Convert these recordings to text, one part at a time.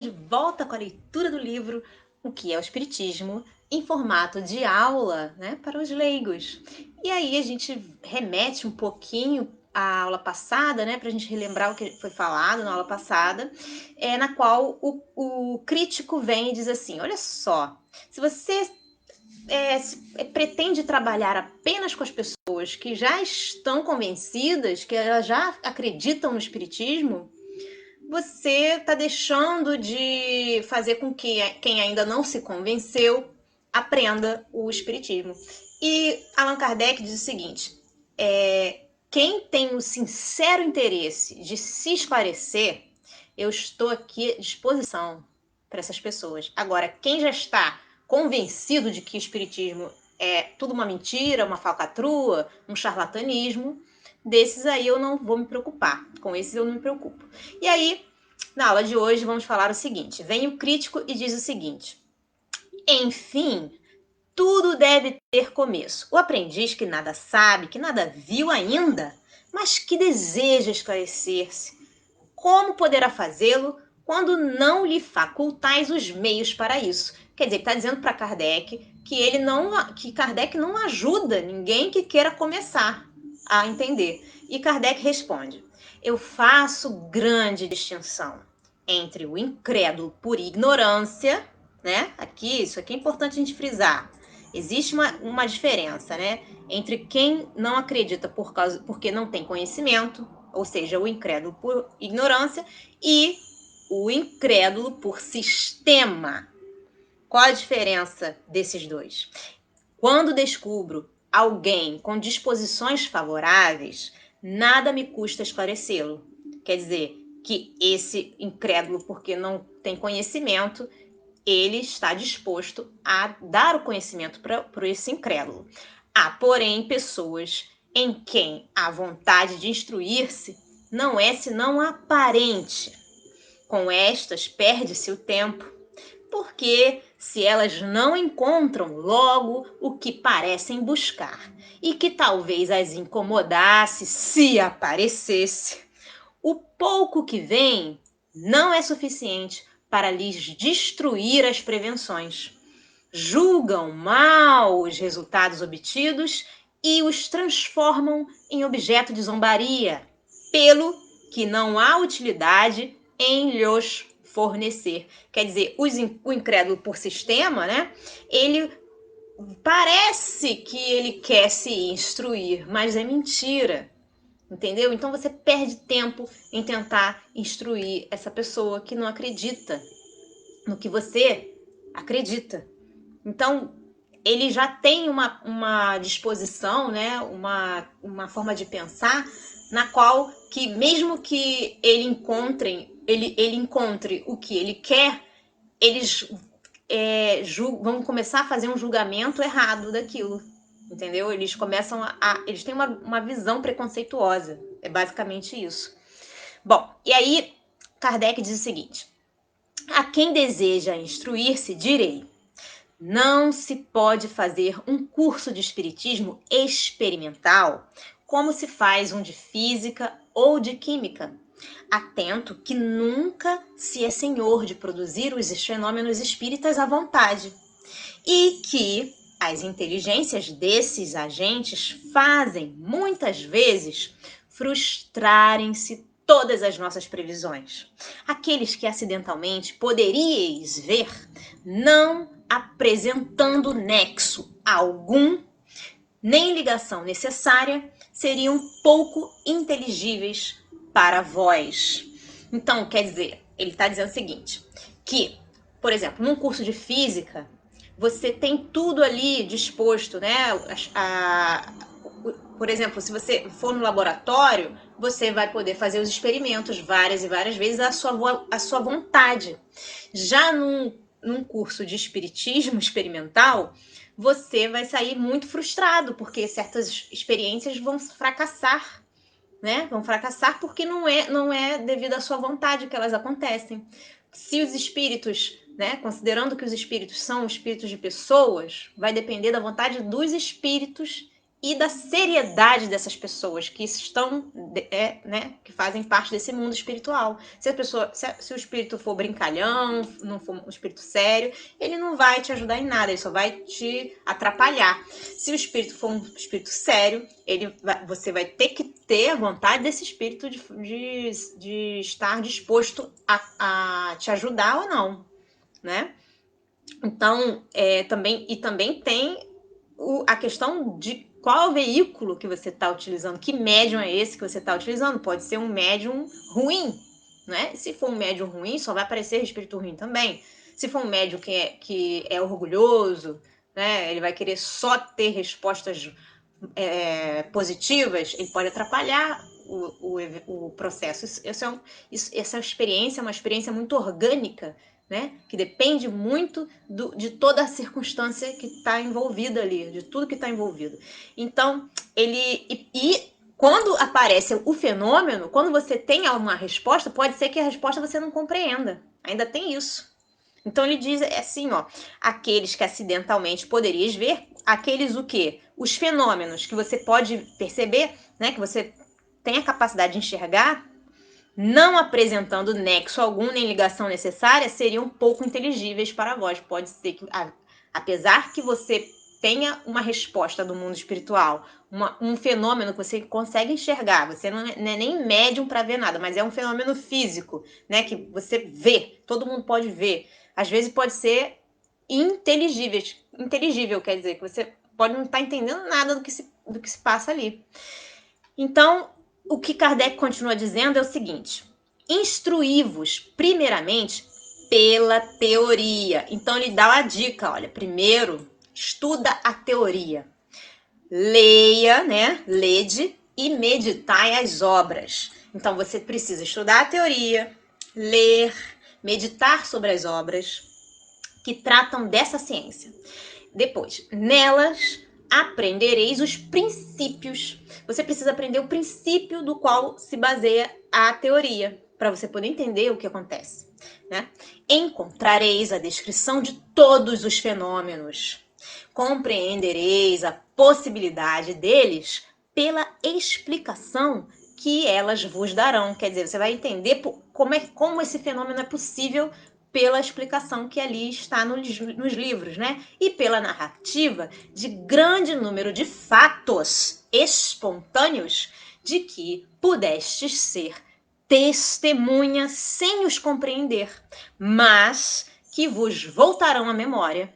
De volta com a leitura do livro O que é o Espiritismo, em formato de aula, né, para os leigos. E aí a gente remete um pouquinho à aula passada, né, para a gente relembrar o que foi falado na aula passada, na qual o crítico vem e diz assim: olha só, se você pretende trabalhar apenas com as pessoas que já estão convencidas, que elas já acreditam no Espiritismo, você está deixando de fazer com que quem ainda não se convenceu aprenda o Espiritismo. E Allan Kardec diz o seguinte: quem tem o sincero interesse de se esclarecer, eu estou aqui à disposição para essas pessoas. Agora, quem já está convencido de que o Espiritismo é tudo uma mentira, uma falcatrua, um charlatanismo, desses aí eu não vou me preocupar. Com esses eu não me preocupo. E aí, na aula de hoje, vamos falar o seguinte: vem o crítico e diz o seguinte: enfim, tudo deve ter começo. O aprendiz que nada sabe, que nada viu ainda, mas que deseja esclarecer-se, como poderá fazê-lo quando não lhe facultais os meios para isso? Quer dizer, está dizendo para Kardec que Kardec não ajuda ninguém que queira começar a entender. E Kardec responde: eu faço grande distinção entre o incrédulo por ignorância, né? Isso aqui é importante a gente frisar. Existe uma diferença, né? Entre quem não acredita porque não tem conhecimento, ou seja, o incrédulo por ignorância, e o incrédulo por sistema. Qual a diferença desses dois? Quando descubro alguém com disposições favoráveis, nada me custa esclarecê-lo. Quer dizer, que esse incrédulo, porque não tem conhecimento, ele está disposto a dar o conhecimento para esse incrédulo. Há, porém, pessoas em quem a vontade de instruir-se não é senão aparente. Com estas, perde-se o tempo, porque se elas não encontram logo o que parecem buscar e que talvez as incomodasse se aparecesse, o pouco que vem não é suficiente para lhes destruir as prevenções. Julgam mal os resultados obtidos e os transformam em objeto de zombaria, pelo que não há utilidade em lhes fornecer. Quer dizer, o incrédulo por sistema, né? Ele parece que ele quer se instruir, mas é mentira. Entendeu? Então você perde tempo em tentar instruir essa pessoa que não acredita no que você acredita. Então, ele já tem uma disposição, né? uma forma de pensar na qual que mesmo que ele encontre o que ele quer, eles vão começar a fazer um julgamento errado daquilo. Entendeu? Eles começam eles têm uma visão preconceituosa. É basicamente isso. Bom, e aí Kardec diz o seguinte: a quem deseja instruir-se, direi: não se pode fazer um curso de espiritismo experimental como se faz um de física ou de química. Atento que nunca se é senhor de produzir os fenômenos espíritas à vontade, e que as inteligências desses agentes fazem, muitas vezes, frustrarem-se todas as nossas previsões. Aqueles que acidentalmente poderíeis ver, não apresentando nexo algum, nem ligação necessária, seriam pouco inteligíveis para vós. Então, quer dizer, ele está dizendo o seguinte, que, por exemplo, num curso de física, você tem tudo ali disposto, né? Por exemplo, se você for no laboratório, você vai poder fazer os experimentos várias e várias vezes à sua vontade. Já num curso de espiritismo experimental, você vai sair muito frustrado, porque certas experiências vão fracassar, né? Vão fracassar porque não é devido à sua vontade que elas acontecem. Se os espíritos, né, considerando que os espíritos são espíritos de pessoas, vai depender da vontade dos espíritos e da seriedade dessas pessoas que estão, né, que fazem parte desse mundo espiritual. Se o espírito for brincalhão, não for um espírito sério, ele não vai te ajudar em nada, ele só vai te atrapalhar. Se o espírito for um espírito sério, você vai ter que ter a vontade desse espírito de estar disposto a te ajudar ou não, né? Então, também tem a questão de qual é o veículo que você está utilizando, que médium é esse que você está utilizando. Pode ser um médium ruim, né? Se for um médium ruim, só vai aparecer espírito ruim também. Se for um médium que é orgulhoso, né? Ele vai querer só ter respostas positivas, ele pode atrapalhar o processo. Essa experiência é uma experiência muito orgânica, né? Que depende muito de toda a circunstância que está envolvida ali, de tudo que está envolvido. Então, quando aparece o fenômeno, quando você tem uma resposta, pode ser que a resposta você não compreenda. Ainda tem isso. Então ele diz assim, ó, aqueles que acidentalmente poderias ver, aqueles o quê? Os fenômenos que você pode perceber, né, que você tem a capacidade de enxergar, não apresentando nexo algum nem ligação necessária, seriam pouco inteligíveis para vós. Pode ser que, apesar que você tenha uma resposta do mundo espiritual, um fenômeno que você consegue enxergar, você não é nem médium para ver nada, mas é um fenômeno físico, né, que você vê, todo mundo pode ver. Às vezes pode ser inteligível, quer dizer, que você pode não estar entendendo nada do que se passa ali. Então, o que Kardec continua dizendo é o seguinte: instruí-vos primeiramente pela teoria. Então ele dá uma dica, olha, primeiro estuda a teoria. Leia, né? Lede e meditai as obras. Então você precisa estudar a teoria, ler, meditar sobre as obras que tratam dessa ciência. Depois, nelas aprendereis os princípios. Você precisa aprender o princípio do qual se baseia a teoria, para você poder entender o que acontece, né? Encontrareis a descrição de todos os fenômenos. Compreendereis a possibilidade deles pela explicação que elas vos darão. Quer dizer, você vai entender como esse fenômeno é possível pela explicação que ali está nos livros, né? E pela narrativa de grande número de fatos espontâneos de que pudestes ser testemunha sem os compreender, mas que vos voltarão à memória.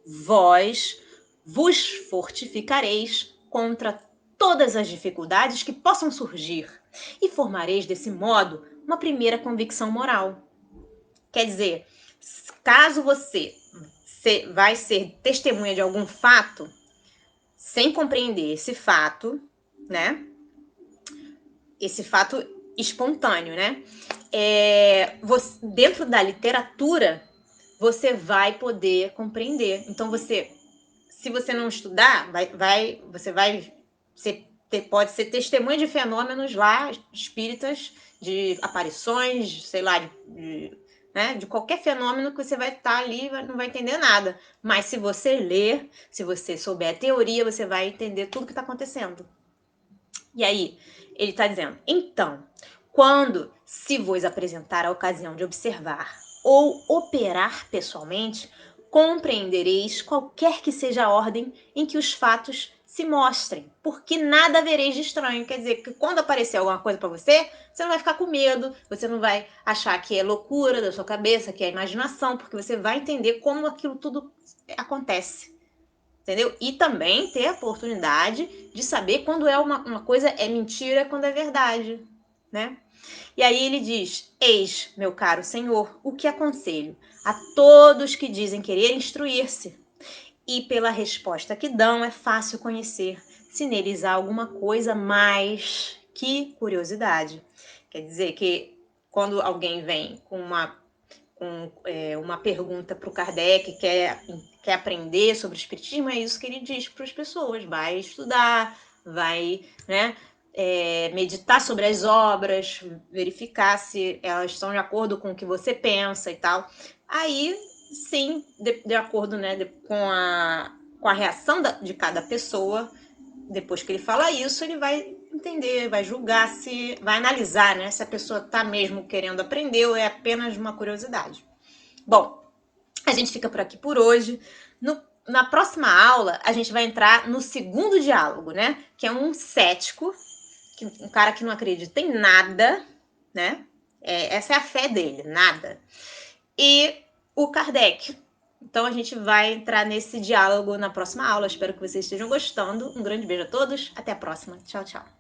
Vós vos fortificareis contra todas as dificuldades que possam surgir e formareis desse modo uma primeira convicção moral. Quer dizer, caso você vai ser testemunha de algum fato, sem compreender esse fato, né? Esse fato espontâneo, né? Dentro da literatura, você vai poder compreender. Então, se você não estudar, pode ser testemunha de fenômenos lá espíritas, de aparições, sei lá, né, de qualquer fenômeno que você vai estar ali e não vai entender nada. Mas se você ler, se você souber a teoria, você vai entender tudo que está acontecendo. E aí, ele está dizendo, então, quando se vos apresentar a ocasião de observar ou operar pessoalmente, compreendereis qualquer que seja a ordem em que os fatos se mostrem, porque nada vereis de estranho. Quer dizer, que quando aparecer alguma coisa para você, você não vai ficar com medo, você não vai achar que é loucura da sua cabeça, que é imaginação, porque você vai entender como aquilo tudo acontece. Entendeu? E também ter a oportunidade de saber quando uma coisa é mentira, quando é verdade, né? E aí ele diz, eis, meu caro senhor, o que aconselho a todos que dizem querer instruir-se. E pela resposta que dão é fácil conhecer se neles há alguma coisa mais que curiosidade. Quer dizer que quando alguém vem com uma pergunta para o Kardec, quer aprender sobre o espiritismo, é isso que ele diz para as pessoas: vai estudar, vai, né, meditar sobre as obras, verificar se elas estão de acordo com o que você pensa e tal. Aí, sim, de acordo, né, com a reação de cada pessoa, depois que ele fala isso, ele vai entender, vai julgar, vai analisar, né, se a pessoa está mesmo querendo aprender ou é apenas uma curiosidade. Bom, a gente fica por aqui por hoje. Na próxima aula, a gente vai entrar no segundo diálogo, né? Que é um cético, um cara que não acredita em nada, né? Essa é a fé dele, nada. E o Kardec. Então a gente vai entrar nesse diálogo na próxima aula. Espero que vocês estejam gostando. Um grande beijo a todos. Até a próxima. Tchau, tchau.